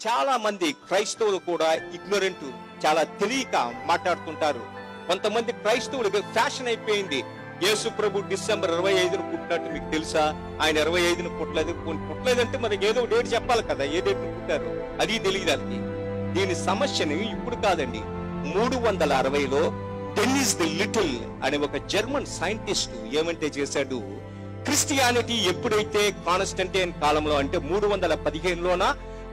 చాలా మంది క్రైస్తవులు కూడా ఇగ్నోరెంట్, చాలా తెలియక మాట్లాడుతుంటారు. కొంతమంది క్రైస్తవులకు ఫ్యాషన్ అయిపోయింది. యేసు ప్రభు డిసెంబర్ 25న పుట్టినట్టు మీకు తెలుసా? ఆయన 25న పుట్టలేదంటే మనకి ఏదో డేట్ చెప్పాలి కదా, ఏ డేట్ పుట్టారు అది తెలియదు. అది దీని సమస్యని ఇప్పుడు కాదండి, 360లో డెన్నిస్ ది లిటిల్ అనే ఒక జర్మన్ సైంటిస్ట్ ఏమంటే చేశాడు, క్రిస్టియానిటీ ఎప్పుడైతే కాన్స్టంటైన్ కాలంలో అంటే 315లోన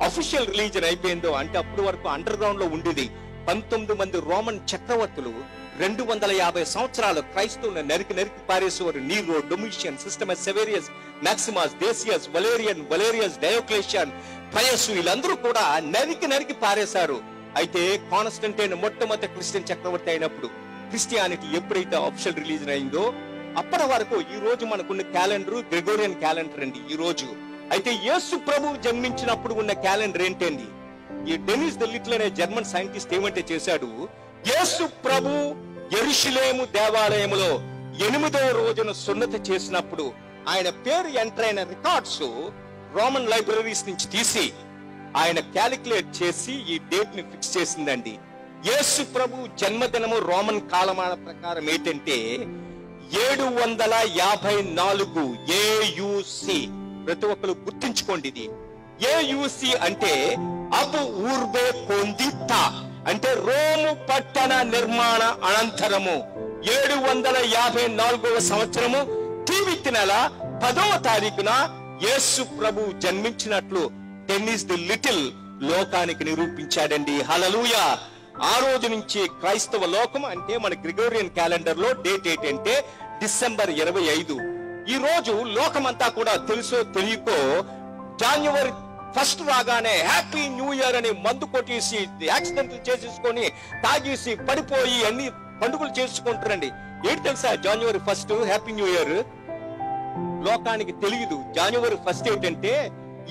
అఫీషియల్ రిలీజన్ అయిపోయిందో, అంటే అప్పటి వరకు అండర్ గ్రౌండ్ లో ఉండేది. 19 మంది రోమన్ చక్రవర్తులు 250 సంవత్సరాలు క్రైస్తవులను నరికి పారేసేవారు. నీరో, డొమిషియన్, సిస్టమస్ Severus, Maximus, Decius, Valerius, Diocletian, Pius, వీళ్ళందరూ కూడా నరికి పారేశారు. అయితే కాన్స్టంటైన్ మొట్టమొదటి క్రిస్టియన్ చక్రవర్తి అయినప్పుడు క్రిస్టియానిటీ ఎప్పుడైతే అఫీషియల్ రిలీజన్ అయిందో అప్పటి వరకు ఈ రోజు మనకున్న క్యాలెండర్ గ్రెగోరియన్ క్యాలెండర్ అండి ఈ రోజు. అయితే యేసు ప్రభు జన్మించినప్పుడు ఉన్న క్యాలెండర్ ఏంటండి? ఈ డెనిస్ ది లిటిల్ అనే జర్మన్ సైంటిస్ట్ ఏమంటే చేశాడు, యేసు ప్రభు యెరూషలేము దేవాలయములో 8వ రోజున సున్నతి చేసినప్పుడు ఆయన పేరు ఎంటర్ అయిన రికార్డ్స్ రోమన్ లైబ్రరీస్ నుంచి తీసి ఆయన క్యాలిక్యులేట్ చేసి ఈ డేట్ ని ఫిక్స్ చేసిందండి. యేసు ప్రభు జన్మదినము రోమన్ కాలమాన ప్రకారం ఏంటంటే 754 ఏయుసి. ప్రతి ఒక్కరు గుర్తించుకోండి, ఇది ఏయుసి అంటే అబు ఊర్బే కొందితా, అంటే రోము పట్టణ నిర్మాణ అనంతరము 754వ సంవత్సరము తీవితి నెల 10వ తారీఖున యేసు ప్రభు జన్మించినట్లు డెన్నిస్ ది లిటిల్ లోకానికి నిరూపించాడండి. హల్లెలూయా. ఆ రోజు నుంచి క్రైస్తవ లోకం అంటే మన గ్రెగోరియన్ క్యాలెండర్ లో డేట్ ఏంటంటే డిసెంబర్ 25. ఈ రోజు లోకమంతా కూడా తెలుసో తెలియకో జనవరి 1 రాగానే హ్యాపీ న్యూ ఇయర్ అని మందు కొట్టేసి యాక్సిడెంట్లు చేసేసుకొని తాగేసి పడిపోయి అన్ని పండుగలు చేసుకుంటారండి. ఏంటి తెలుసా జనవరి 1 హ్యాపీ న్యూ ఇయర్? లోకానికి తెలియదు. జనవరి 1 ఏంటంటే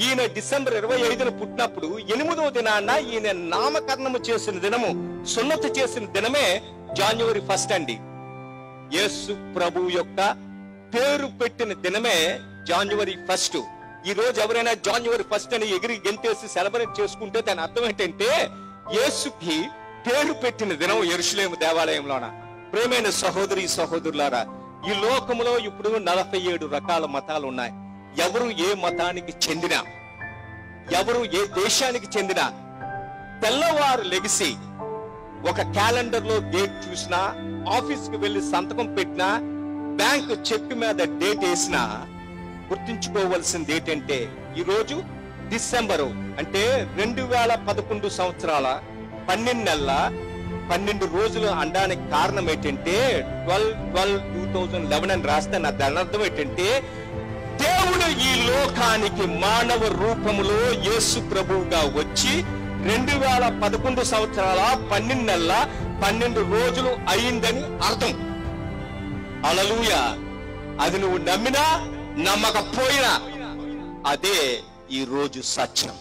ఈయన డిసెంబర్ 25న పుట్టినప్పుడు 8వ దినాన ఈయన నామకరణము చేసిన దినము, సున్నతి చేసిన దినమే జనవరి 1 అండి. యేసు ప్రభు యొక్క పేరు పెట్టిన దినమే జనవరి 1. ఈ రోజు ఎవరైనా జనవరి 1 అని ఎగిరి గెంతేసి సెలబ్రేట్ చేసుకుంటే దాని అర్థం ఏంటంటే యేసుకి పేరు పెట్టిన దినం యెరూషలేము దేవాలయంలోన. ప్రేమైన సహోదరి సహోదరులారా, ఈ లోకములో ఇప్పుడు 47 రకాల మతాలు ఉన్నాయి. ఎవరు ఏ మతానికి చెందినా, ఎవరు ఏ దేశానికి చెందినా తెల్లవారు లెగిసి ఒక క్యాలెండర్ లో డేట్ చూసినా, ఆఫీస్ కి వెళ్లి సంతకం పెట్టినా, బ్యాంక్ చెక్ మీద డేట్ వేసినా గుర్తుంచుకోవాల్సింది ఏంటంటే ఈ రోజు డిసెంబరు అంటే 2011 సంవత్సరాల 12 నెలల 12 రోజులు అనడానికి కారణం ఏంటంటే 12/12/2011 అని రాస్తే నా దాని అర్థం ఏంటంటే దేవుడు ఈ లోకానికి మానవ రూపములో యేసు ప్రభువుగా వచ్చి 2011 సంవత్సరాల 12 నెలల 12 రోజులు అయిందని అర్థం. హల్లెలూయా. అది నువ్వు నమ్మినా నమ్మకపోయినా అదే ఈ రోజు సత్యం.